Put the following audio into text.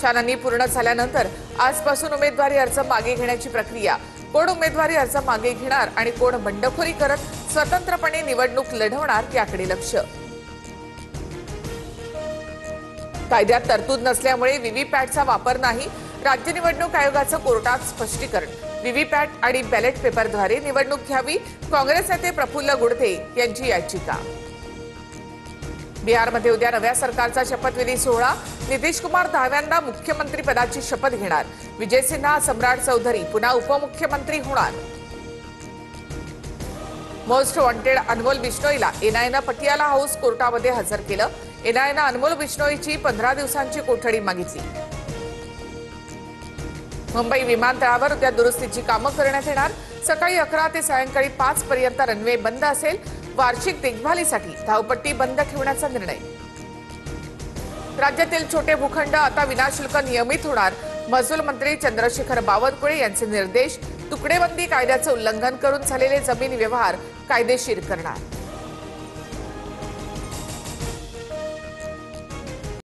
छाननी पूर्ण झाल्यानंतर आजपासून उमेदवारी अर्ज मागे घेण्याची प्रक्रिया। कोण उमेदवारी अर्ज मागे घेणार आणि कोण बंडखोरी करत स्वतंत्रपणे निवडणूक लढवणार याकडे लक्ष। कायद्यात तरतूद नसल्यामुळे व्हीव्हीपॅटचा वापर नाही, राज्य निवडणूक आयोगाचं कोर्टात स्पष्टीकरण। व्हीव्हीपॅट आणि बॅलेट पेपरद्वारे निवडणूक घ्यावी, काँग्रेस नेते प्रफुल्ल गुडते यांची याचिका। बिहारमध्ये उद्या नव्या सरकारचा शपथविधी सोहळा, नितीश कुमार 10व्यांदा मुख्यमंत्री पदाची शपथ घेणार। विजय सिन्हा, सम्राट चौधरी पुन्हा उपमुख्यमंत्री होणार। मोस्ट वॉन्टेड अनमोल बिश्नोईला एनआयएनं पटियाला हाऊस कोर्टामध्ये हजर केलं। एनआयएनं अनमोल बिश्नोईची 15 दिवसांची कोठडी मागितली। मुंबई विमानतळावर उद्या दुरुस्तीची कामं करण्यात येणार। सकाळी 11 ते सायंकाळी 5 पर्यंत रनवे बंद असेल। वार्षिक देखभालीसाठी धावपट्टी बंद ठेवण्याचा निर्णय। राज्यातील छोटे भूखंड आता विनाशुल्क नियमित होणार। महसूल मंत्री चंद्रशेखर बावनकुळे यांचे निर्देश। तुकडेबंदी कायद्याचं उल्लंघन करून झालेले जमीन व्यवहार कायदेशीर करणार।